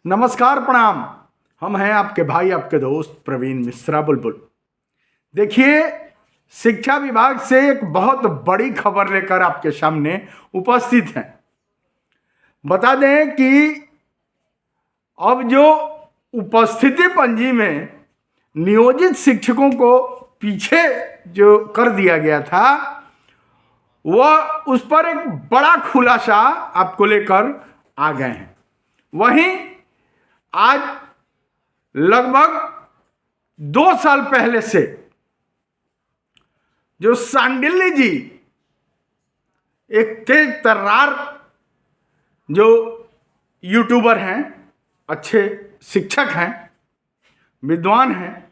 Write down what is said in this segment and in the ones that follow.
नमस्कार, प्रणाम। हम हैं आपके भाई, आपके दोस्त प्रवीण मिश्रा बुलबुल। देखिए, शिक्षा विभाग से एक बहुत बड़ी खबर लेकर आपके सामने उपस्थित हैं। बता दें कि अब जो उपस्थिति पंजी में नियोजित शिक्षकों को पीछे जो कर दिया गया था, वह उस पर एक बड़ा खुलासा आपको लेकर आ गए हैं। वहीं आज लगभग 2 साल पहले से जो सांडिल्य जी एक तेज तर्रार जो यूट्यूबर हैं, अच्छे शिक्षक हैं, विद्वान हैं,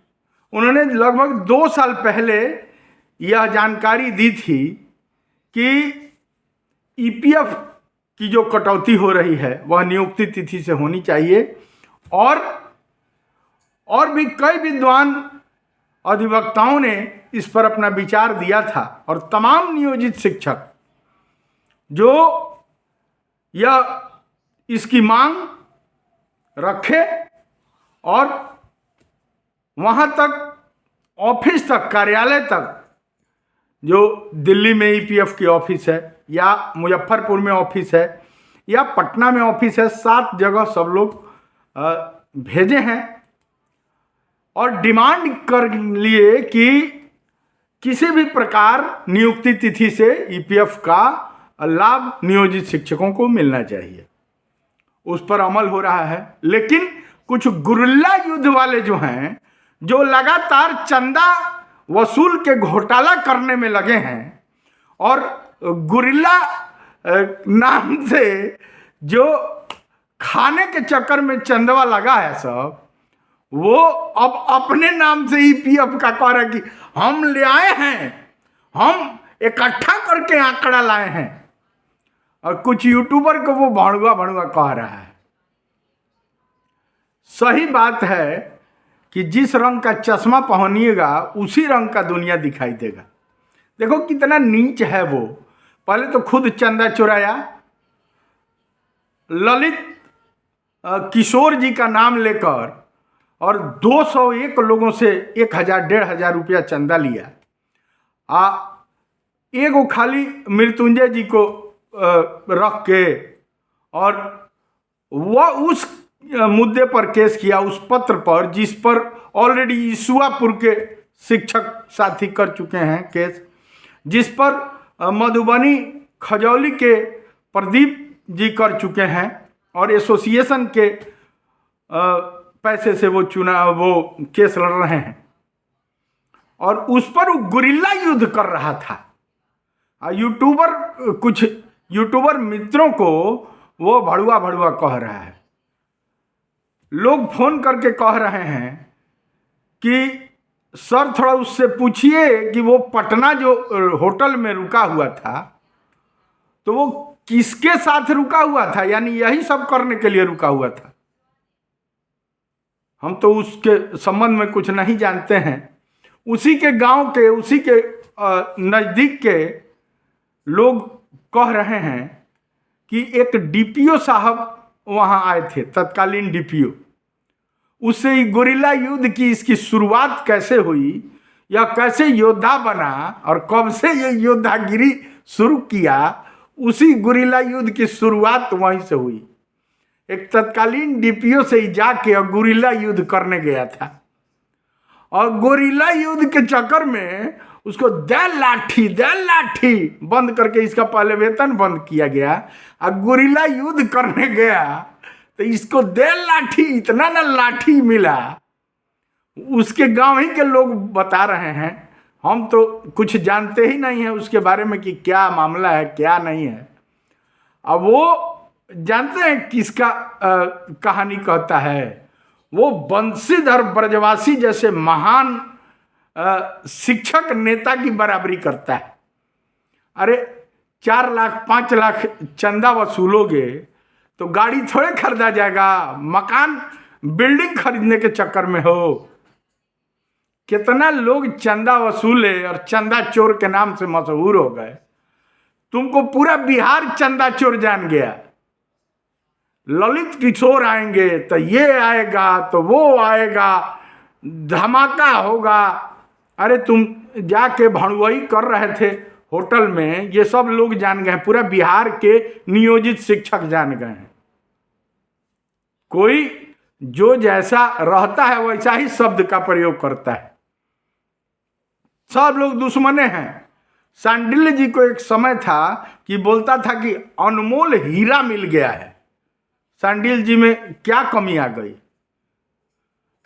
उन्होंने लगभग 2 साल पहले यह जानकारी दी थी कि ईपीएफ की जो कटौती हो रही है वह नियुक्ति तिथि से होनी चाहिए। और भी कई विद्वान अधिवक्ताओं ने इस पर अपना विचार दिया था और तमाम नियोजित शिक्षक जो यह इसकी मांग रखे और वहाँ तक ऑफिस तक, कार्यालय तक, जो दिल्ली में ईपीएफ की ऑफिस है या मुजफ्फरपुर में ऑफिस है या पटना में ऑफिस है, 7 जगह सब लोग भेजे हैं और डिमांड कर लिए कि किसी भी प्रकार नियुक्ति तिथि से ईपीएफ का लाभ नियोजित शिक्षकों को मिलना चाहिए। उस पर अमल हो रहा है, लेकिन कुछ गुरिल्ला युद्ध वाले जो हैं, जो लगातार चंदा वसूल के घोटाला करने में लगे हैं और गुरिल्ला नाम से जो खाने के चक्कर में चंदवा लगा है सब, वो अब अपने नाम से ईपीएफ का कह रहा है कि हम ले आए हैं, हम इकट्ठा करके आंकड़ा लाए हैं, और कुछ यूट्यूबर को वो भड़ुआ भड़ुआ कह रहा है। सही बात है कि जिस रंग का चश्मा पहनिएगा उसी रंग का दुनिया दिखाई देगा। देखो कितना नीच है वो। पहले तो खुद चंदा चुराया, ललित किशोर जी का नाम लेकर, और 201 लोगों से 1000-1500 रुपया चंदा लिया। एगो खाली मृत्युंजय जी को रख के और वह उस मुद्दे पर केस किया, उस पत्र पर जिस पर ऑलरेडी ईसुआपुर के शिक्षक साथी कर चुके हैं केस, जिस पर मधुबनी खजौली के प्रदीप जी कर चुके हैं और एसोसिएशन के पैसे से वो केस लड़ रहे हैं, और उस पर वो गुरिल्ला युद्ध कर रहा था। कुछ यूट्यूबर मित्रों को वो भड़ुआ भड़ुआ कह रहा है। लोग फोन करके कह रहे हैं कि सर थोड़ा उससे पूछिए कि वो पटना जो होटल में रुका हुआ था, तो वो किसके साथ रुका हुआ था, यानी यही सब करने के लिए रुका हुआ था। हम तो उसके संबंध में कुछ नहीं जानते हैं। उसी के गांव के, उसी के नज़दीक के लोग कह रहे हैं कि एक डीपीओ साहब वहां आए थे, तत्कालीन डीपीओ। उससे ही गुरिल्ला युद्ध की इसकी शुरुआत कैसे हुई, या कैसे योद्धा बना और कब से ये योद्धागिरी शुरू किया, उसी गुरिल्ला युद्ध की शुरुआत वहीं से हुई। एक तत्कालीन डीपीओ से ही जाके और गुरिल्ला युद्ध करने गया था, और गुरिल्ला युद्ध के चक्कर में उसको दे लाठी बंद करके इसका पहले वेतन बंद किया गया। और गुरिल्ला युद्ध करने गया तो इसको दे लाठी, इतना ना लाठी मिला। उसके गांव ही के लोग बता रहे हैं, हम तो कुछ जानते ही नहीं है उसके बारे में कि क्या मामला है क्या नहीं है। अब वो जानते हैं किसका कहानी कहता है, वो बंशीधर ब्रजवासी जैसे महान शिक्षक नेता की बराबरी करता है। अरे 4 लाख 5 लाख चंदा वसूलोगे तो गाड़ी थोड़े खरीदा जाएगा, मकान बिल्डिंग खरीदने के चक्कर में हो। कितना लोग चंदा वसूले और चंदा चोर के नाम से मशहूर हो गए। तुमको पूरा बिहार चंदा चोर जान गया, ललित किशोर आएंगे तो ये आएगा तो वो आएगा, धमाका होगा। अरे तुम जाके भड़वई कर रहे थे होटल में, ये सब लोग जान गए, पूरा बिहार के नियोजित शिक्षक जान गए हैं। कोई जो जैसा रहता है वैसा ही शब्द का प्रयोग करता है। सब लोग दुश्मने हैं। सांडिल्य जी को एक समय था कि बोलता था कि अनमोल हीरा मिल गया है। सांडिल्य जी में क्या कमी आ गई?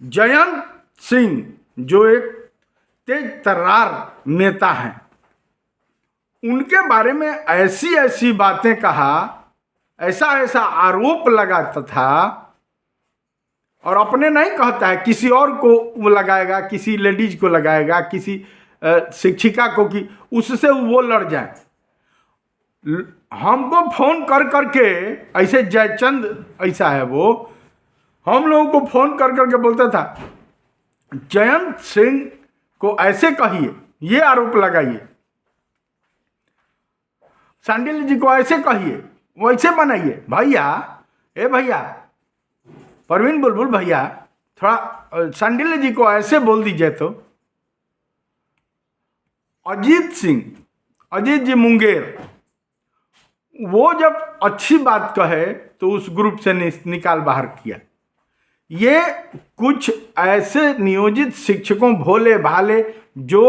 जयंत सिंह जो एक तेज तर्रार नेता हैं, उनके बारे में ऐसी ऐसी बातें कहा, ऐसा ऐसा आरोप लगाता था, और अपने नहीं कहता है, किसी और को वो लगाएगा, किसी लेडीज को लगाएगा, किसी शिक्षिका को, कि उससे वो लड़ जाए। हमको फोन कर करके ऐसे जयचंद ऐसा है वो, हम लोगों को फोन कर करके बोलता था जयंत सिंह को ऐसे कहिए, ये आरोप लगाइए, सांडिल्य जी को ऐसे कहिए, वैसे बनाइए। भैया, ए भैया, परवीन बुलबुल भैया, थोड़ा सांडिल्य जी को ऐसे बोल दीजिए। तो अजीत सिंह, अजीत जी मुंगेर, वो जब अच्छी बात कहे तो उस ग्रुप से निकाल बाहर किया। ये कुछ ऐसे नियोजित शिक्षकों, भोले भाले, जो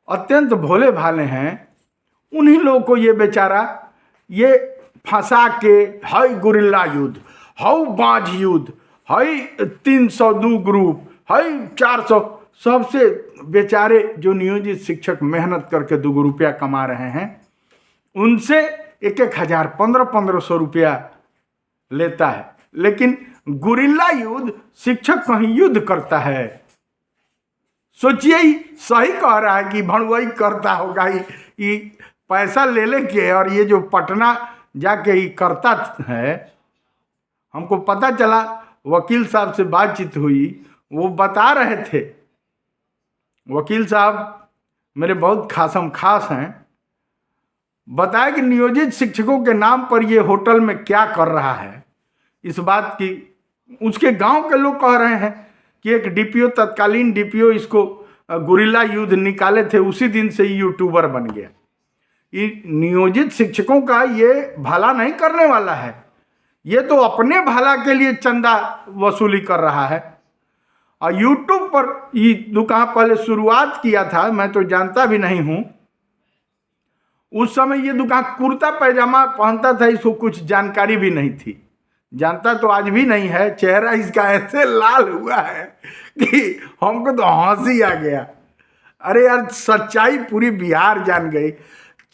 अत्यंत भोले भाले हैं, उन्हीं लोगों को ये बेचारा ये फंसा के, हाई गुरिल्ला युद्ध, हाउ बाज युद्ध, हाई 302 ग्रुप, हाई 400, सबसे बेचारे जो नियोजित शिक्षक मेहनत करके 2 रुपया कमा रहे हैं, उनसे 1,000 1500 रुपया लेता है। लेकिन गुरिल्ला युद्ध शिक्षक कहीं युद्ध करता है। सोचिए, ही सही कह रहा है कि भड़वई करता होगा, ये पैसा ले लेके, और ये जो पटना जाके ही करता है। हमको पता चला, वकील साहब से बातचीत हुई, वो बता रहे थे, वकील साहब मेरे बहुत खासम खास हैं, बताया कि नियोजित शिक्षकों के नाम पर ये होटल में क्या कर रहा है। इस बात की उसके गांव के लोग कह रहे हैं कि एक डीपीओ, तत्कालीन डीपीओ इसको गुरिल्ला युद्ध निकाले थे, उसी दिन से यूट्यूबर बन गया। ये नियोजित शिक्षकों का ये भला नहीं करने वाला है, ये तो अपने भला के लिए चंदा वसूली कर रहा है। और यूट्यूब पर ये दुकान पहले शुरुआत किया था, मैं तो जानता भी नहीं हूँ। उस समय ये दुकान कुर्ता पैजामा पहनता था, इसको कुछ जानकारी भी नहीं थी, जानता तो आज भी नहीं है। चेहरा इसका ऐसे लाल हुआ है कि हमको तो हंसी आ गया। अरे यार, सच्चाई पूरी बिहार जान गई।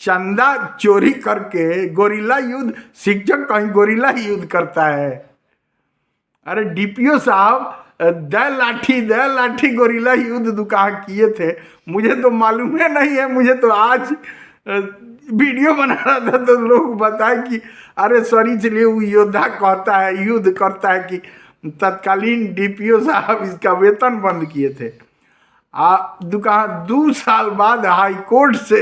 चंदा चोरी करके गोरिल्ला युद्ध, शिक्षक कहीं गोरिल्ला युद्ध करता है। अरे डीपीओ साहब, दे लाठी गोरिल्ला युद्ध दुकान किए थे, मुझे तो मालूम है नहीं है। मुझे तो आज वीडियो बना रहा था तो लोग बताए कि अरे सॉरी, चलिए वो योद्धा कहता है, युद्ध करता है, कि तत्कालीन डीपीओ साहब इसका वेतन बंद किए थे। दुकान 2 साल बाद हाई कोर्ट से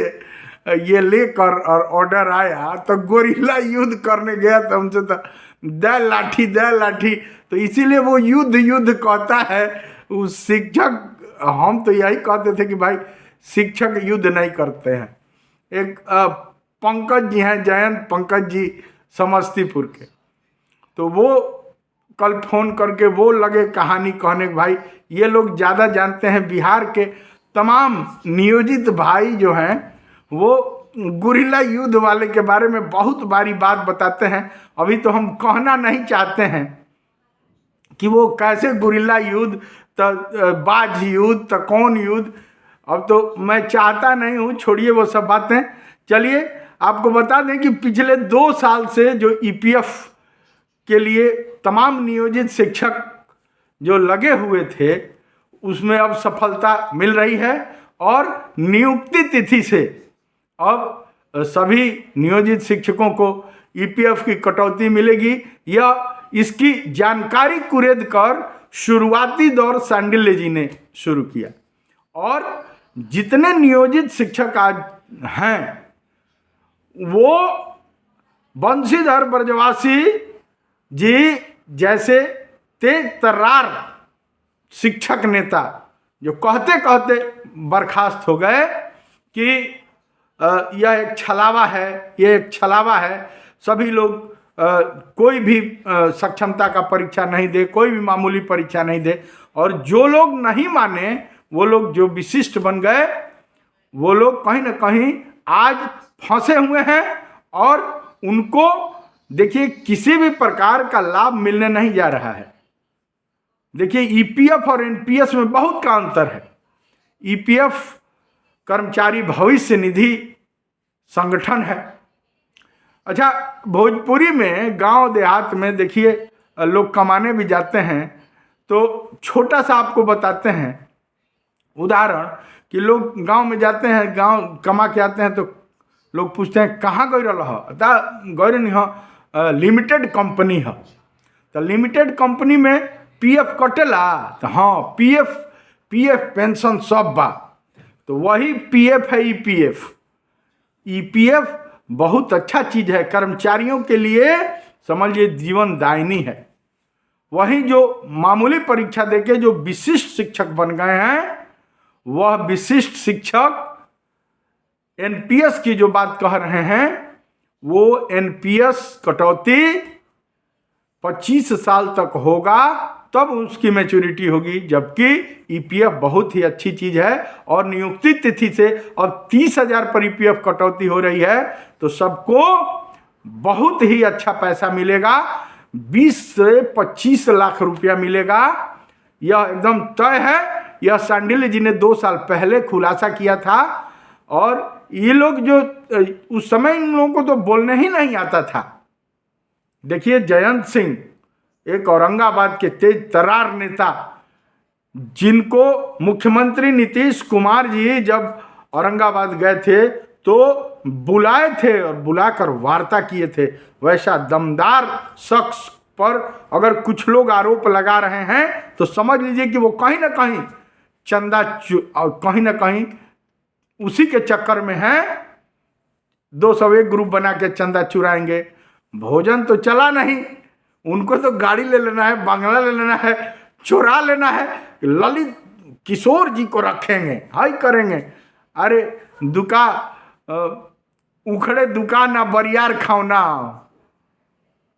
ये लेकर और ऑर्डर आया, तो गोरिल्ला युद्ध करने गया, तो हमसे तो दे लाठी, तो इसीलिए वो युद्ध कहता है। उस शिक्षक, हम तो यही कहते थे कि भाई शिक्षक युद्ध नहीं करते हैं। एक पंकज जी हैं, जयंत पंकज जी, समस्तीपुर के, तो वो कल फोन करके वो लगे कहानी कहने कि भाई ये लोग ज़्यादा जानते हैं। बिहार के तमाम नियोजित भाई जो हैं वो गुरिल्ला युद्ध वाले के बारे में बहुत बारी बात बताते हैं। अभी तो हम कहना नहीं चाहते हैं कि वो कैसे गुरिल्ला युद्ध, तो बाज युद्ध, तो कौन युद्ध, अब तो मैं चाहता नहीं हूँ, छोड़िए वो सब बातें। चलिए आपको बता दें कि पिछले 2 साल से जो ईपीएफ के लिए तमाम नियोजित शिक्षक जो लगे हुए थे, उसमें अब सफलता मिल रही है, और नियुक्ति तिथि से अब सभी नियोजित शिक्षकों को ईपीएफ की कटौती मिलेगी। यह इसकी जानकारी कुरेद कर शुरुआती दौर सांडिल्य जी ने शुरू किया, और जितने नियोजित शिक्षक आज हैं वो बंशीधर ब्रजवासी जी जैसे तेज तर्रार शिक्षक नेता जो कहते कहते बर्खास्त हो गए कि यह एक छलावा है, यह एक छलावा है, सभी लोग कोई भी सक्षमता का परीक्षा नहीं दे, कोई भी मामूली परीक्षा नहीं दे, और जो लोग नहीं माने वो लोग जो विशिष्ट बन गए वो लोग कहीं ना कहीं आज फंसे हुए हैं और उनको देखिए किसी भी प्रकार का लाभ मिलने नहीं जा रहा है। देखिए ईपीएफ और एनपीएस में बहुत का अंतर है। ईपीएफ कर्मचारी भविष्य निधि संगठन है। अच्छा, भोजपुरी में गांव देहात में देखिए लोग कमाने भी जाते हैं, तो छोटा सा आपको बताते हैं उदाहरण कि लोग गांव में जाते हैं, गांव कमा के आते हैं, तो लोग पूछते हैं कहाँ गई रहा गई नहीं, लिमिटेड कंपनी है। तो लिमिटेड कंपनी में पीएफ कटेला, तो हाँ पीएफ पेंशन सब बा, तो वही पीएफ है ईपीएफ। ईपीएफ बहुत अच्छा चीज है, कर्मचारियों के लिए समझिए जीवन दायिनी है। वही जो मामूली परीक्षा देके जो विशिष्ट शिक्षक बन गए हैं, वह विशिष्ट शिक्षक एनपीएस की जो बात कह रहे हैं, वो एनपीएस कटौती 25 साल तक होगा तब उसकी मैच्योरिटी होगी, जबकि ईपीएफ बहुत ही अच्छी चीज है। और नियुक्ति तिथि से अब 30,000 पर ईपीएफ कटौती हो रही है, तो सबको बहुत ही अच्छा पैसा मिलेगा, 20 से 25 लाख रुपया मिलेगा। यह एकदम तय है। यह सांडिल्य जी ने 2 साल पहले खुलासा किया था, और ये लोग जो उस समय इन लोगों को तो बोलने ही नहीं आता था। देखिए जयंत सिंह एक औरंगाबाद के तेज तर्रार नेता, जिनको मुख्यमंत्री नीतीश कुमार जी जब औरंगाबाद गए थे तो बुलाए थे और बुलाकर वार्ता किए थे। वैसा दमदार शख्स पर अगर कुछ लोग आरोप लगा रहे हैं तो समझ लीजिए कि वो कहीं ना कहीं चंदा कहीं ना कहीं उसी के चक्कर में है। 201 ग्रुप बना के चंदा चुराएंगे। भोजन तो चला नहीं, उनको तो गाड़ी ले लेना है, बंगला ले लेना है, चुरा लेना है, ललित किशोर जी को रखेंगे, हाई करेंगे। अरे उखड़े दुकान ना बरियार खाओना।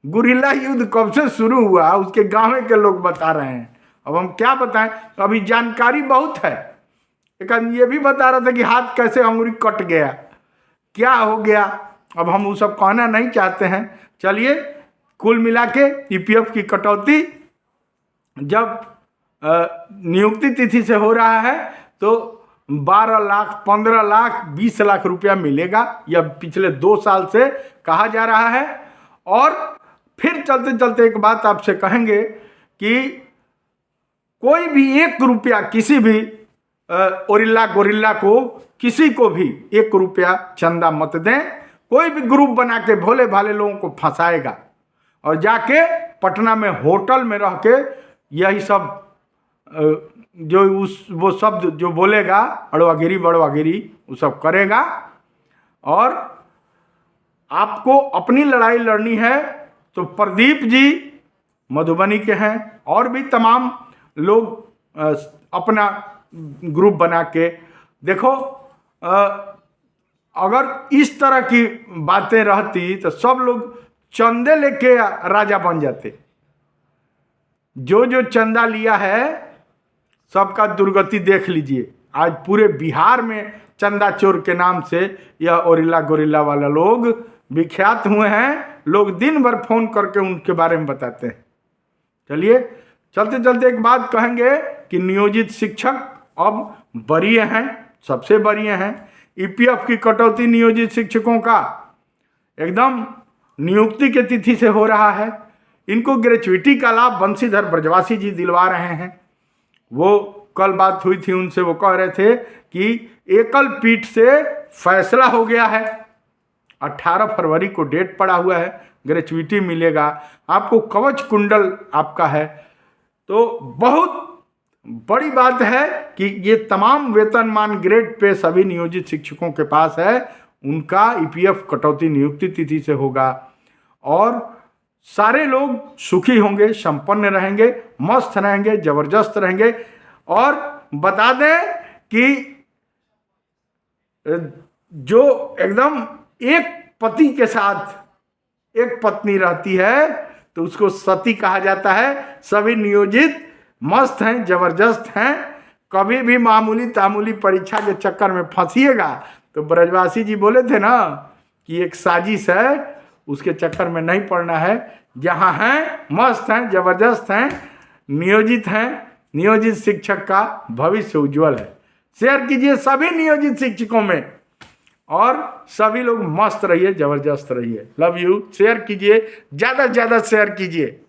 गुरिल्ला युद्ध कब से शुरू हुआ उसके गाँव के लोग बता रहे हैं। अब हम क्या बताएं, अभी जानकारी बहुत है। एक आदमी ये भी बता रहा था कि हाथ कैसे अंगुली कट गया, क्या हो गया। अब हम वो सब कहना नहीं चाहते हैं। चलिए, कुल मिला के ईपीएफ की कटौती जब नियुक्ति तिथि से हो रहा है तो 12 लाख, 15 लाख, 20 लाख रुपया मिलेगा। यह पिछले 2 साल से कहा जा रहा है। और फिर चलते चलते एक बात आपसे कहेंगे कि कोई भी 1 रुपया किसी भी ओरिल्ला गोरिल्ला को, किसी को भी 1 रुपया चंदा मत दें। कोई भी ग्रुप बना के भोले भाले लोगों को फंसाएगा और जाके पटना में होटल में रह के यही सब जो वो शब्द जो बोलेगा, अड़वागिरी बड़वागिरी, वो सब करेगा। और आपको अपनी लड़ाई लड़नी है तो प्रदीप जी मधुबनी के हैं, और भी तमाम लोग अपना ग्रुप बना के देखो। अगर इस तरह की बातें रहती तो सब लोग चंदे लेके राजा बन जाते। जो जो चंदा लिया है सबका दुर्गति देख लीजिए। आज पूरे बिहार में चंदा चोर के नाम से यह ओरिल्ला गोरिल्ला वाला लोग विख्यात हुए हैं। लोग दिन भर फोन करके उनके बारे में बताते हैं। चलिए, चलते चलते एक बात कहेंगे कि नियोजित शिक्षक अब वरीय हैं, सबसे वरीय हैं। ईपीएफ की कटौती नियोजित शिक्षकों का एकदम नियुक्ति के तिथि से हो रहा है। इनको ग्रेचुइटी का लाभ बंशीधर ब्रजवासी जी दिलवा रहे हैं। वो कल बात हुई थी उनसे, वो कह रहे थे कि एकल पीठ से फैसला हो गया है, 18 फरवरी को डेट पड़ा हुआ है, ग्रेचुइटी मिलेगा आपको, कवच कुंडल आपका है। तो बहुत बड़ी बात है कि ये तमाम वेतनमान ग्रेड पे सभी नियोजित शिक्षकों के पास है। उनका ईपीएफ कटौती नियुक्ति तिथि से होगा। और सारे लोग सुखी होंगे, संपन्न रहेंगे, मस्त रहेंगे, जबरदस्त रहेंगे। और बता दें कि जो एकदम एक पति के साथ एक पत्नी रहती है तो उसको सती कहा जाता है। सभी नियोजित मस्त हैं, जबरदस्त हैं। कभी भी मामूली तामूली परीक्षा के चक्कर में फंसिएगा तो ब्रजवासी जी बोले थे ना कि एक साजिश है, उसके चक्कर में नहीं पड़ना है। जहाँ हैं मस्त हैं, जबरदस्त हैं, नियोजित हैं। नियोजित शिक्षक का भविष्य उज्जवल है। शेयर कीजिए सभी नियोजित शिक्षकों में और सभी लोग मस्त रहिए, जबरदस्त रहिए। Love you. शेयर कीजिए, ज़्यादा से ज़्यादा शेयर कीजिए।